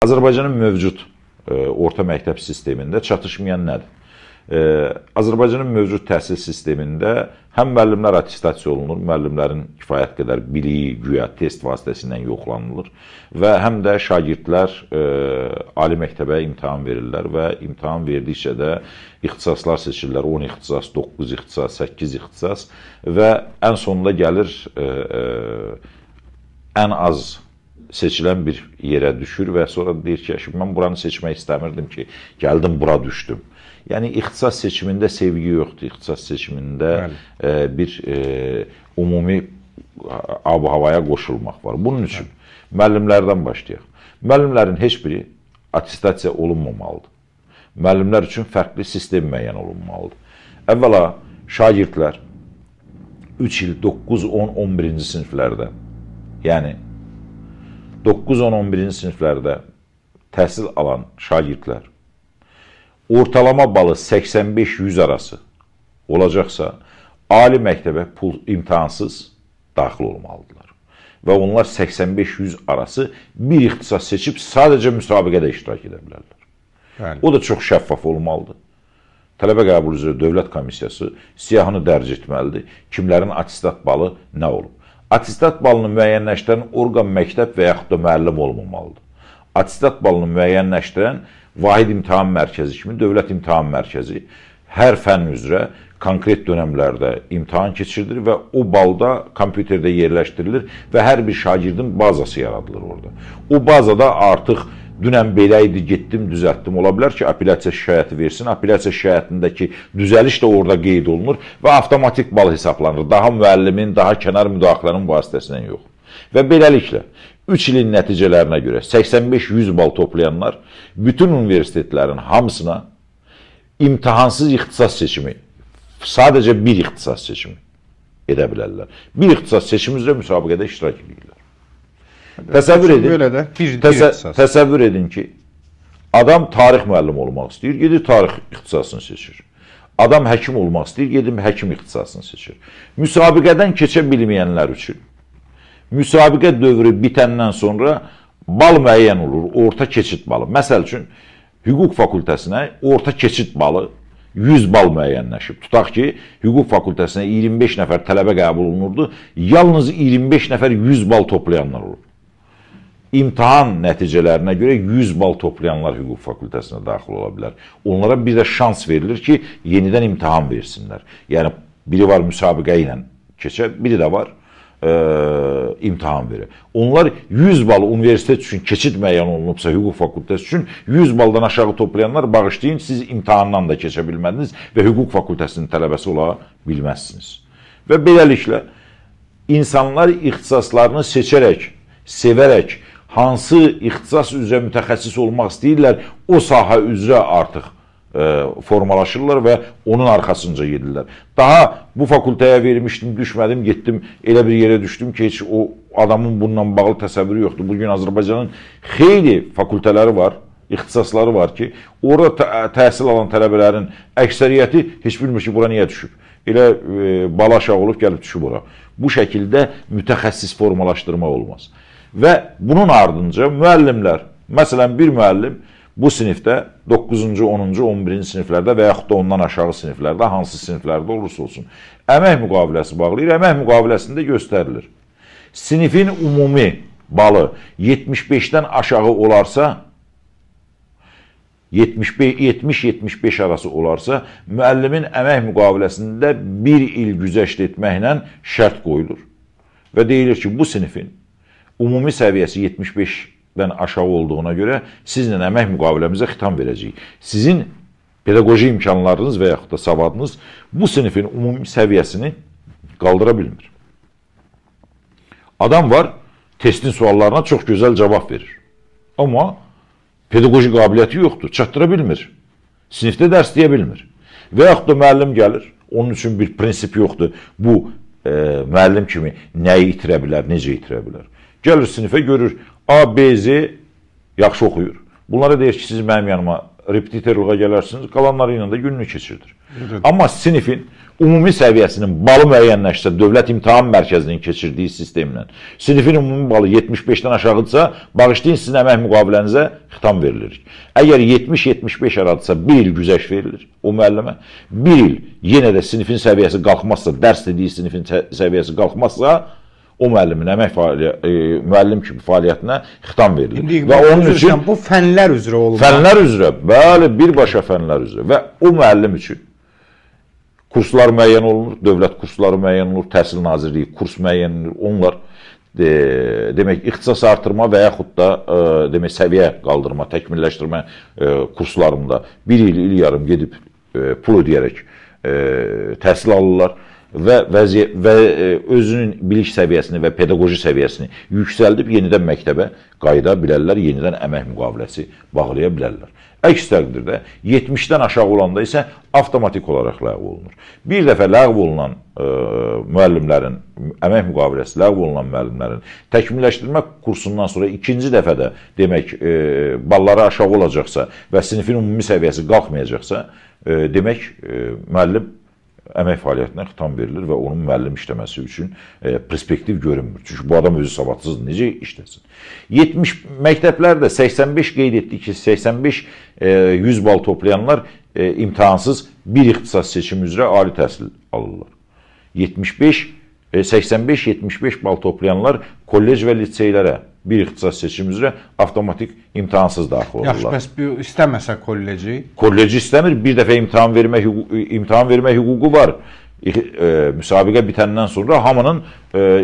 Azərbaycanın mövcud orta məktəb sistemində çatışmayan nədir? Azərbaycanın mövcud təhsil sistemində həm müəllimlər attestasiya olunur, müəllimlərin kifayət qədər biliyi, güya test vasitəsilə yoxlanılır və həm də şagirdlər ali məktəbə imtahan verirlər və imtahan verdikcə də ixtisaslar seçirlər. 10 ixtisas, 9 ixtisas, 8 ixtisas və ən sonunda gəlir ən az seçilən bir yerə düşür və sonra deyir ki, mən buranı seçmək istəmirdim ki, gəldim, bura düşdüm. Yəni, ixtisas seçimində sevgi yoxdur, ixtisas seçimində bir ümumi ab-havaya qoşulmaq var. Bunun üçün müəllimlərdən başlayaq. Müəllimlərin heç biri attestasiya olunmamalıdır. Müəllimlər üçün fərqli sistem müəyyən olunmalıdır. Əvvəla, şagirdlər 3 il 9, 10, 11-ci siniflərdə, yəni 9, 10, 11-ci siniflərdə təhsil alan şagirdlər ortalama balı 85-100 arası olacaqsa, ali məktəbə imtahansız daxil olmalıdırlar. Və onlar 85-100 arası bir ixtisas seçib sadəcə müsabiqədə iştirak edə bilərlər. O da çox şəffaf olmalıdır. Tələbə qəbul üzrə Dövlət Komissiyası siyahını dərc etməlidir. Kimlərin attestat balı nə olub? Attestat balını müəyyənləşdirən orqan məktəb və yaxud da müəllim olmamalıdır. Attestat balını müəyyənləşdirən vahid imtahan mərkəzi kimi Dövlət İmtahan Mərkəzi hər fənn üzrə konkret dönəmlərdə imtahan keçirilir və o balda kompüterdə yerləşdirilir və hər bir şagirdin bazası yaradılır orada. O bazada artıq dünən belə idi, getdim, düzəltdim. Ola bilər ki, apellyasiya şikayəti versin. Apellyasiya şikayətindəki düzəliş də orada qeyd olunur və avtomatik bal hesablanır. Daha müəllimin, daha kənar müdaxilənin vasitəsilə yox. Və beləliklə, 3 ilin nəticələrinə görə 85-100 bal toplayanlar bütün universitetlərin hamısına imtahansız ixtisas seçimi, sadəcə bir ixtisas seçimi edə bilərlər. Bir ixtisas seçimi üzrə müsabiqədə iştirak edirlər. Təsəvvür edin ki, adam tarix müəllim olmaq istəyir, gedir tarix ixtisasını seçir. Adam həkim olmaq istəyir, gedir həkim ixtisasını seçir. Müsabiqədən keçə bilməyənlər üçün müsabiqə dövrü bitəndən sonra bal müəyyən olur, orta keçid balı. Məsəl üçün, hüquq fakültəsinə orta keçid balı 100 bal müəyyənləşib. Tutaq ki, hüquq fakültəsinə 25 nəfər tələbə qəbul olunurdu, yalnız 25 nəfər 100 bal toplayanlar olur. İmtahan nəticələrinə görə 100 bal toplayanlar hüquq fakültəsinə daxil ola bilər. Onlara bir də şans verilir ki, yenidən imtahan versinlər. Yəni, biri var müsabiqə ilə keçə, biri də var imtahan verir. Onlar 100 bal universitet üçün keçid müəyyən olunubsa hüquq fakültəsi üçün 100 baldan aşağı toplayanlar bağışlayın, siz imtahandan da keçə bilmədiniz və hüquq fakültəsinin tələbəsi ola bilməzsiniz. Və beləliklə, insanlar ixtisaslarını seçərək, sevərək, hansı ixtisas üzrə mütəxəssis olmaq istəyirlər, o sahə üzrə artıq formalaşırlar və onun arxasınca gedirlər. Daha bu fakültəyə vermişdim, düşmədim, getdim, elə bir yerə düşdüm ki, heç o adamın bununla bağlı təsəvvürü yoxdur. Bugün Azərbaycanın xeyli fakültələri var, ixtisasları var ki, orada təhsil alan tələbələrin əksəriyyəti heç bilmir ki, bura niyə düşüb. Elə bala aşağı olub, gəlib düşüb ora. Bu şəkildə mütəxəssis formalaşdırma olmaz. Və bunun ardınca müəllimlər, məsələn, bir müəllim bu sinifdə 9-cu, 10-cu, 11-ci siniflərdə və yaxud da ondan aşağı siniflərdə, hansı siniflərdə olursa olsun, əmək müqaviləsi bağlayır. Əmək müqaviləsində göstərilir. Sinifin ümumi balı 75-dən aşağı olarsa, 70-75 arası olarsa, müəllimin əmək müqaviləsində bir il güzəşt etməklə şərt qoyulur. Və deyilir ki, bu sinifin ümumi səviyyəsi 75-dən aşağı olduğuna görə sizlə əmək müqaviləmizə xitam verəcəyik. Sizin pedaqoji imkanlarınız və yaxud da savadınız bu sinifin ümumi səviyyəsini qaldıra bilmir. Adam var, testin suallarına çox gözəl cavab verir. Amma pedaqoji qabiliyyəti yoxdur, çatdıra bilmir. Sinifdə dərs deyə bilmir. Və yaxud da müəllim gəlir, onun üçün bir prinsip yoxdur. Bu, müəllim kimi nəyi itirə bilər, necə itirə bilər. Gəlir sinifə görür, A, B, Z yaxşı oxuyur. Bunlara deyir ki, siz mənim yanıma repetitorluğa gələrsiniz, qalanları ilə də gününü keçirdir. Amma sinifin ümumi səviyyəsinin balı müəyyənləşsə, Dövlət İmtahan Mərkəzinin keçirdiyi sistemlə, sinifin ümumi balı 75-dən aşağıdırsa, bağışlayın sizin əmək müqavilənizə xitam verilir. Əgər 70-75 aradırsa, 1 il güzəşt verilir o müəllimə, 1 il yenə də sinifin səviyyəsi qalxmazsa, dərs dediyi sinifin səviyyəsi qalxmazsa, o müəllimin müəllim kimi fəaliyyətinə xitam verilir. Və onun üçün bu fənlər üzrə olmalı. Fənlər üzrə, bəli, birbaşa fənlər üzrə və o müəllim üçün kurslar müəyyən olunur, dövlət kursları müəyyən olunur, Təhsil Nazirliyi kurs müəyyən olunur. Onlar demək ixtisas artırma və yaxud da demək səviyyə qaldırma, təkmilləşdirmə kurslarında 1 il, il yarım gedib pul ödəyərək təhsil alırlar və özünün bilik səviyyəsini və pedaqoji səviyyəsini yüksəldib yenidən məktəbə qayıda bilərlər, yenidən əmək müqaviləsi bağlaya bilərlər. Əks təqdirdə 70-dən aşağı olanda isə avtomatik olaraq ləğv olunur. Bir dəfə ləğv olunan müəllimlərin, əmək müqaviləsi ləğv olunan müəllimlərin təkmilləşdirmə kursundan sonra ikinci dəfə də demək balları aşağı olacaqsa və sinifin ümumi səviyyəsi qalxmayacaqsa, demək müəllim əmək fəaliyyətinə xitam verilir və onun müəllim işləməsi üçün perspektiv görünmür. Çünki bu adam özü savadsızdır, necə işləsin? 70 məktəblərdə 85 qeyd etdik ki, 85-100 bal toplayanlar imtahansız bir ixtisas seçimi üzrə ali təhsil alırlar. 85-75 bal toplayanlar kollec və liseylərə bir ixtisas seçimi üzrə avtomatik imtahansız daxil olurlar. Yaxşı, bəs istəməsə kolleci? Kolleci istəmir, bir dəfə imtahan vermə hüququ var. Müsabiqə bitəndən sonra hamının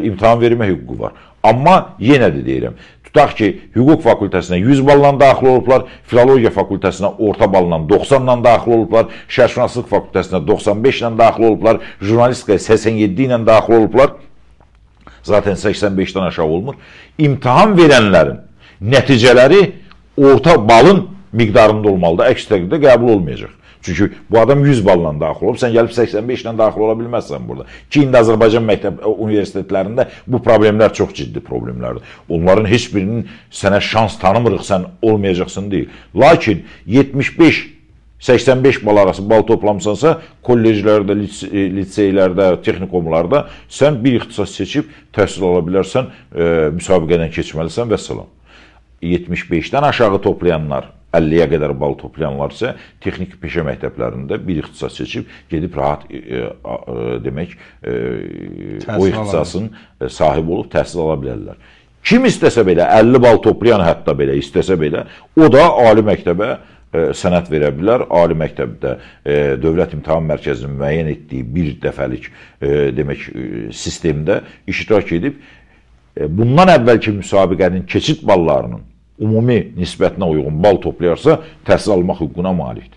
imtahan vermə hüququ var. Amma yenə də deyirəm, tutaq ki, hüquq fakültəsinə 100 balla daxil olublar, filologiya fakültəsinə orta balla 90-la daxil olublar, şərşünaslıq fakültəsinə 95-la daxil olublar, jurnalistikaya 87 ilə daxil olublar. Zaten 85-dən aşağı olmur. İmtahan verənlərin nəticələri orta balın miqdarında olmalıdır. Əks təqdirdə qəbul olmayacaq. Çünki bu adam 100 balla daxil olub, sən gəlib 85-lə daxil ola bilməzsən burada. Ki, indi Azərbaycan məktəb universitetlərində bu problemlər çox ciddi problemlərdir. Onların heç birinin sənə şans tanımırıq, sən olmayacaqsın deyil. Lakin 85 bal arası bal toplamsansa, kolleclərdə, liseylərdə, texnikumlarda sən bir ixtisas seçib təhsil ala bilərsən, müsabiqədən keçməlisən və salam. 75-dən aşağı toplayanlar, 50-yə qədər bal toplayanlar isə texniki peşə məktəblərində bir ixtisas seçib, gedib rahat demək, o ixtisasın sahibi olub təhsil ala bilərlər. Kim istəsə belə, 50 bal toplayan hətta belə istəsə belə, o da ali məktəbə sənəd verə bilər. Ali məktəbdə Dövlət İmtahan Mərkəzinin müəyyən etdiyi bir dəfəlik demək sistemdə iştirak edib bundan əvvəlki müsabiqənin keçid ballarının ümumi nisbətinə uyğun bal toplayarsa təhsil almaq hüququna malikdir.